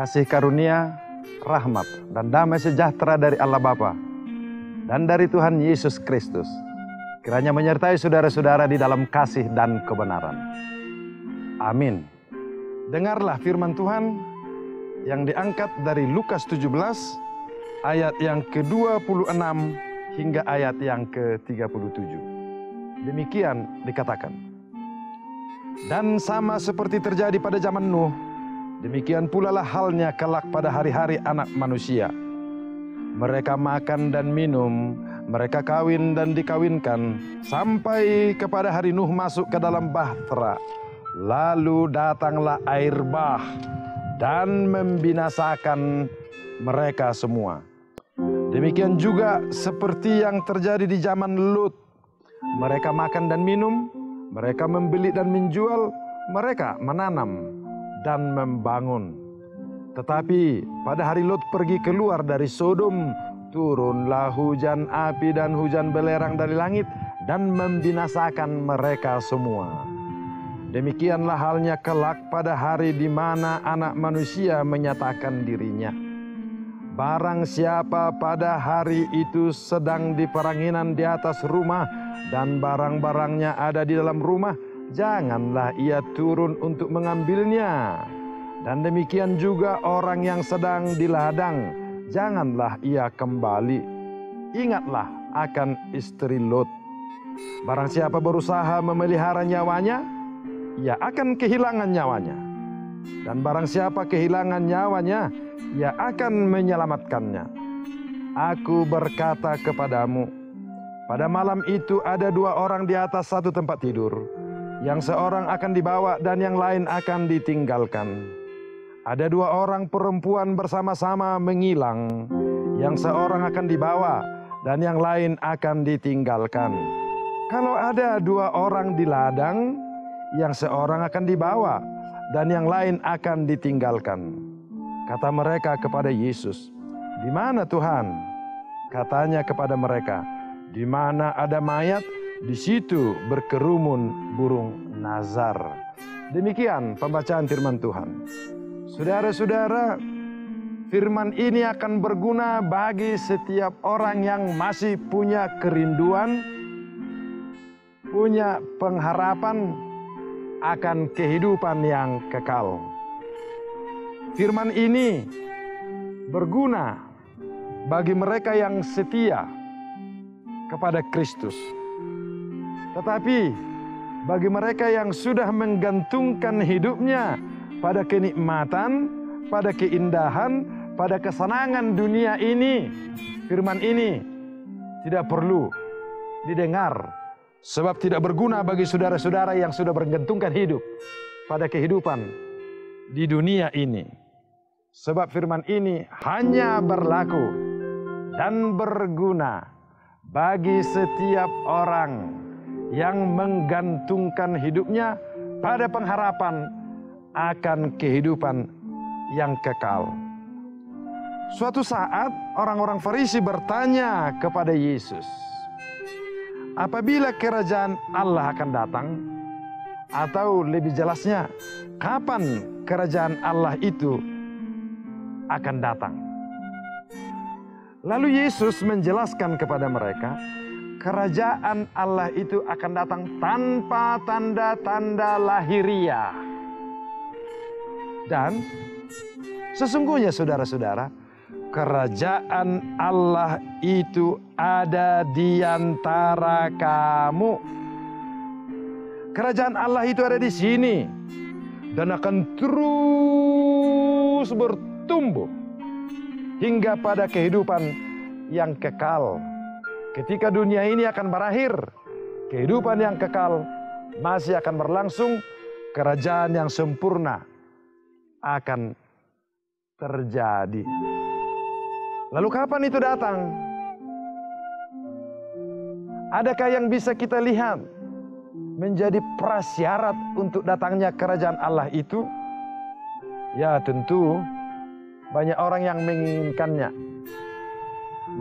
kasih karunia, rahmat, dan damai sejahtera dari Allah Bapa dan dari Tuhan Yesus Kristus kiranya menyertai saudara-saudara di dalam kasih dan kebenaran. Amin. Dengarlah firman Tuhan yang diangkat dari Lukas 17 ayat yang ke-26 hingga ayat yang ke-37. Demikian dikatakan. Dan sama seperti terjadi pada zaman Nuh, demikian pula lah halnya kelak pada hari-hari anak manusia. Mereka makan dan minum, mereka kawin dan dikawinkan, sampai kepada hari Nuh masuk ke dalam bahtera. Lalu datanglah air bah dan membinasakan mereka semua. Demikian juga seperti yang terjadi di zaman Lut. Mereka makan dan minum, mereka membeli dan menjual, mereka menanam dan membangun. Tetapi pada hari Lot pergi keluar dari Sodom, turunlah hujan api dan hujan belerang dari langit dan membinasakan mereka semua. Demikianlah halnya kelak pada hari di mana anak manusia menyatakan dirinya. Barang siapa pada hari itu sedang di peranginan di atas rumah dan barang-barangnya ada di dalam rumah, janganlah ia turun untuk mengambilnya. Dan demikian juga orang yang sedang di ladang, janganlah ia kembali. Ingatlah akan istri Lot. Barang siapa berusaha memelihara nyawanya, ia akan kehilangan nyawanya. Dan barang siapa kehilangan nyawanya, ia akan menyelamatkannya. Aku berkata kepadamu, pada malam itu ada dua orang di atas satu tempat tidur. Yang seorang akan dibawa dan yang lain akan ditinggalkan. Ada dua orang perempuan bersama-sama mengilang. Yang seorang akan dibawa dan yang lain akan ditinggalkan. Kalau ada dua orang di ladang, yang seorang akan dibawa dan yang lain akan ditinggalkan. Kata mereka kepada Yesus, "Di mana Tuhan?" Katanya kepada mereka, "Di mana ada mayat, di situ berkerumun burung nazar." Demikian pembacaan firman Tuhan. Saudara-saudara, firman ini akan berguna bagi setiap orang yang masih punya kerinduan, punya pengharapan akan kehidupan yang kekal. Firman ini berguna bagi mereka yang setia kepada Kristus. Tetapi bagi mereka yang sudah menggantungkan hidupnya pada kenikmatan, pada keindahan, pada kesenangan dunia ini, firman ini tidak perlu didengar. Sebab tidak berguna bagi saudara-saudara yang sudah bergantungkan hidup pada kehidupan di dunia ini. Sebab firman ini hanya berlaku dan berguna bagi setiap orang yang menggantungkan hidupnya pada pengharapan akan kehidupan yang kekal. Suatu saat orang-orang Farisi bertanya kepada Yesus, apabila kerajaan Allah akan datang? Atau lebih jelasnya, kapan kerajaan Allah itu akan datang? Lalu Yesus menjelaskan kepada mereka, kerajaan Allah itu akan datang tanpa tanda-tanda lahiriah. Dan sesungguhnya saudara-saudara, kerajaan Allah itu ada di antara kamu. Kerajaan Allah itu ada di sini dan akan terus bertumbuh hingga pada kehidupan yang kekal. Ketika dunia ini akan berakhir, kehidupan yang kekal masih akan berlangsung, kerajaan yang sempurna akan terjadi. Lalu kapan itu datang? Adakah yang bisa kita lihat menjadi prasyarat untuk datangnya kerajaan Allah itu? Ya tentu banyak orang yang menginginkannya.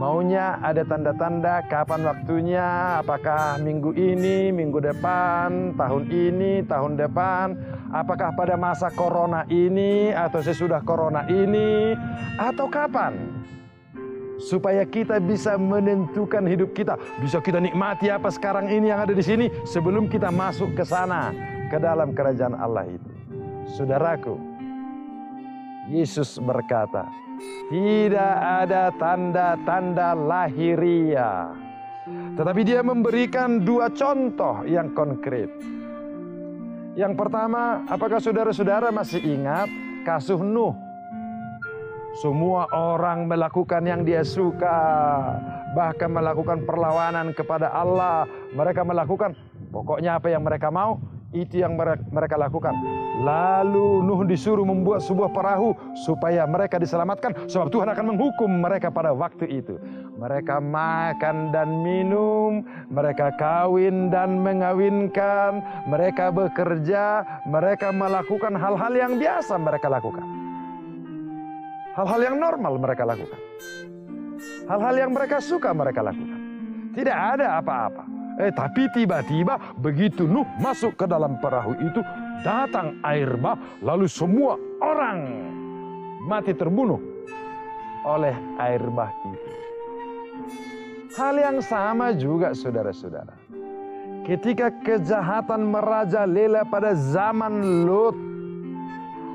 Maunya ada tanda-tanda kapan waktunya, apakah minggu ini, minggu depan, tahun ini, tahun depan, apakah pada masa corona ini atau sesudah corona ini, atau kapan? Supaya kita bisa menentukan hidup kita, bisa kita nikmati apa sekarang ini yang ada di sini sebelum kita masuk ke sana, ke dalam kerajaan Allah itu. Saudaraku, Yesus berkata, tidak ada tanda-tanda lahiriah. Tetapi dia memberikan dua contoh yang konkret. Yang pertama, apakah saudara-saudara masih ingat kasus Nuh? Semua orang melakukan yang dia suka, bahkan melakukan perlawanan kepada Allah. Mereka melakukan, pokoknya apa yang mereka mau, itu yang mereka lakukan. Lalu Nuh disuruh membuat sebuah perahu supaya mereka diselamatkan, sebab Tuhan akan menghukum mereka pada waktu itu. Mereka makan dan minum, mereka kawin dan mengawinkan, mereka bekerja, mereka melakukan hal-hal yang biasa mereka lakukan. Hal-hal yang normal mereka lakukan. Hal-hal yang mereka suka mereka lakukan. Tidak ada apa-apa. Tapi tiba-tiba begitu Nuh masuk ke dalam perahu itu, datang air bah, lalu semua orang mati terbunuh oleh air bah itu. Hal yang sama juga saudara-saudara. Ketika kejahatan merajalela pada zaman Lot,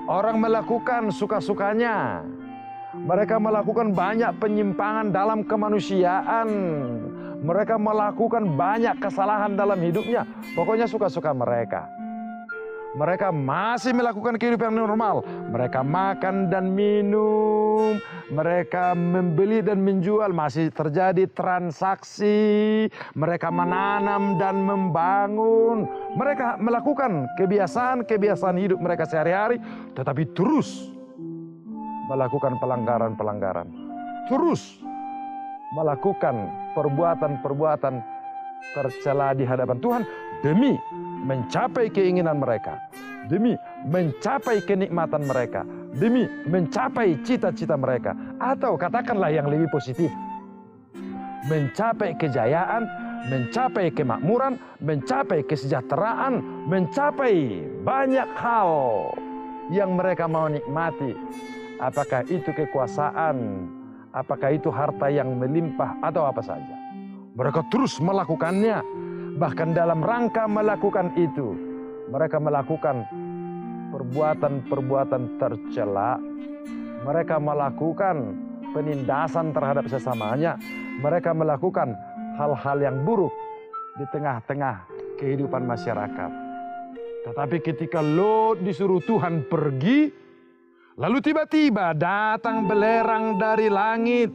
orang melakukan suka-sukanya. Mereka melakukan banyak penyimpangan dalam kemanusiaan. Mereka melakukan banyak kesalahan dalam hidupnya. Pokoknya suka-suka mereka. Mereka masih melakukan kehidupan normal. Mereka makan dan minum. Mereka membeli dan menjual. Masih terjadi transaksi. Mereka menanam dan membangun. Mereka melakukan kebiasaan-kebiasaan hidup mereka sehari-hari. Tetapi terus melakukan pelanggaran-pelanggaran. Terus melakukan perbuatan-perbuatan tercela di hadapan Tuhan demi mencapai keinginan mereka, demi mencapai kenikmatan mereka, demi mencapai cita-cita mereka, atau katakanlah yang lebih positif, mencapai kejayaan, mencapai kemakmuran, mencapai kesejahteraan, mencapai banyak hal yang mereka mau nikmati. Apakah itu kekuasaan, apakah itu harta yang melimpah, atau apa saja. Mereka terus melakukannya. Bahkan dalam rangka melakukan itu, mereka melakukan perbuatan-perbuatan tercela. Mereka melakukan penindasan terhadap sesamanya. Mereka melakukan hal-hal yang buruk di tengah-tengah kehidupan masyarakat. Tetapi ketika Lot disuruh Tuhan pergi, lalu tiba-tiba datang belerang dari langit.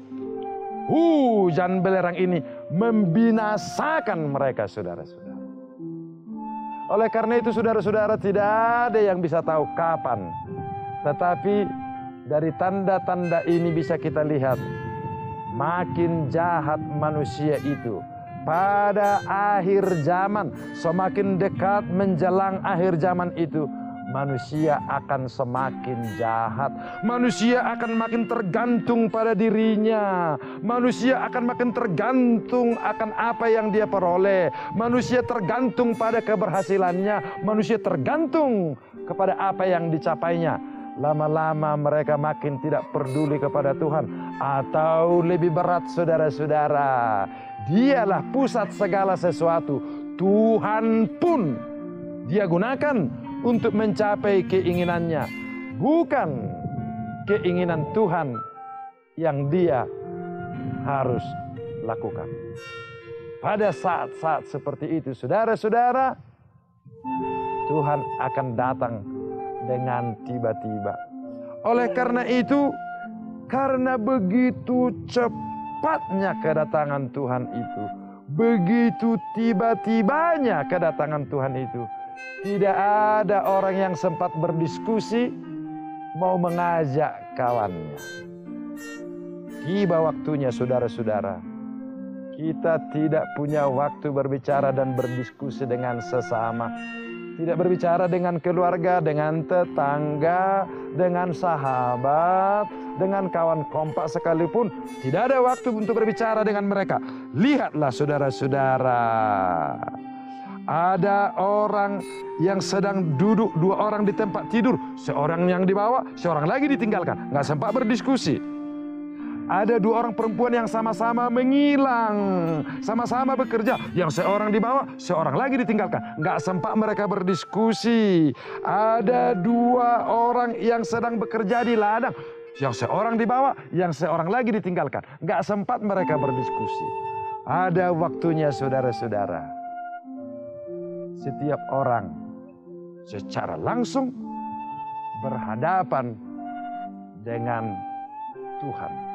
Hujan belerang ini membinasakan mereka, saudara-saudara. Oleh karena itu, saudara-saudara, tidak ada yang bisa tahu kapan. Tetapi dari tanda-tanda ini bisa kita lihat, makin jahat manusia itu. Pada akhir zaman, semakin dekat menjelang akhir zaman itu, manusia akan semakin jahat. Manusia akan makin tergantung pada dirinya. Manusia akan makin tergantung akan apa yang dia peroleh. Manusia tergantung pada keberhasilannya. Manusia tergantung kepada apa yang dicapainya. Lama-lama mereka makin tidak peduli kepada Tuhan. Atau lebih berat, saudara-saudara, Dialah pusat segala sesuatu. Tuhan pun Dia gunakan untuk mencapai keinginannya, bukan keinginan Tuhan yang dia harus lakukan. Pada saat-saat seperti itu, saudara-saudara, Tuhan akan datang dengan tiba-tiba. Oleh karena itu, karena begitu cepatnya kedatangan Tuhan itu, begitu tiba-tibanya kedatangan Tuhan itu, tidak ada orang yang sempat berdiskusi mau mengajak kawannya. Tiba waktunya, saudara-saudara. Kita tidak punya waktu berbicara dan berdiskusi dengan sesama. Tidak berbicara dengan keluarga, dengan tetangga, dengan sahabat, dengan kawan kompak sekalipun. Tidak ada waktu untuk berbicara dengan mereka. Lihatlah saudara-saudara. Ada orang yang sedang duduk, 2 orang di tempat tidur. Seorang yang dibawa, seorang lagi ditinggalkan. Nggak sempat berdiskusi. Ada 2 orang perempuan yang sama-sama menghilang, sama-sama bekerja. Yang seorang dibawa, seorang lagi ditinggalkan. Nggak sempat mereka berdiskusi. Ada 2 orang yang sedang bekerja di ladang. Yang seorang dibawa, yang seorang lagi ditinggalkan. Nggak sempat mereka berdiskusi. Ada waktunya saudara-saudara. Setiap orang secara langsung berhadapan dengan Tuhan.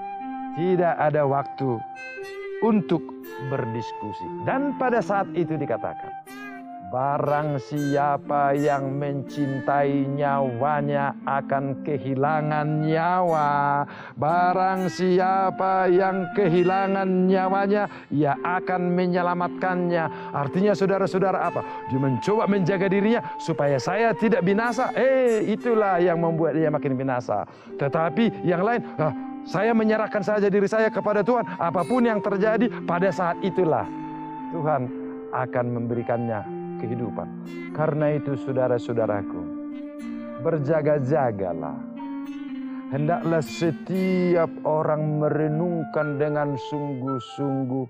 Tidak ada waktu untuk berdiskusi. Dan pada saat itu dikatakan, barang siapa yang mencintai nyawanya akan kehilangan nyawa. Barang siapa yang kehilangan nyawanya, ia akan menyelamatkannya. Artinya saudara-saudara apa? Dia mencoba menjaga dirinya supaya saya tidak binasa. Itulah yang membuat dia makin binasa. Tetapi yang lain, saya menyerahkan saja diri saya kepada Tuhan. Apapun yang terjadi pada saat itulah Tuhan akan memberikannya kehidupan. Karena itu saudara-saudaraku, berjaga-jagalah. Hendaklah setiap orang merenungkan dengan sungguh-sungguh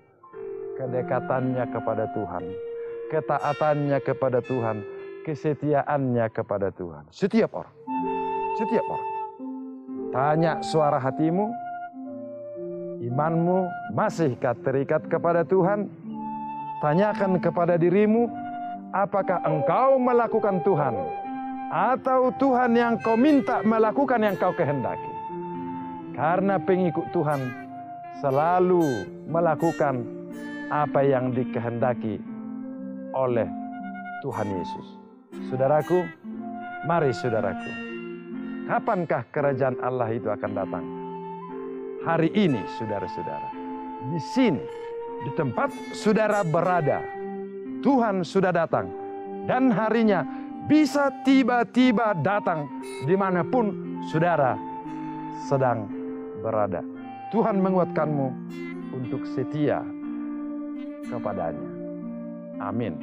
kedekatannya kepada Tuhan, ketaatannya kepada Tuhan, kesetiaannya kepada Tuhan. Setiap orang. Setiap orang. Tanya suara hatimu, imanmu masihkah terikat kepada Tuhan? Tanyakan kepada dirimu, apakah engkau melakukan Tuhan? Atau Tuhan yang kau minta melakukan yang kau kehendaki? Karena pengikut Tuhan selalu melakukan apa yang dikehendaki oleh Tuhan Yesus. Saudaraku, mari saudaraku. Kapankah kerajaan Allah itu akan datang? Hari ini, saudara-saudara. Di sini, di tempat saudara berada, Tuhan sudah datang. Dan harinya bisa tiba-tiba datang dimanapun saudara sedang berada. Tuhan menguatkanmu untuk setia kepadanya. Amin.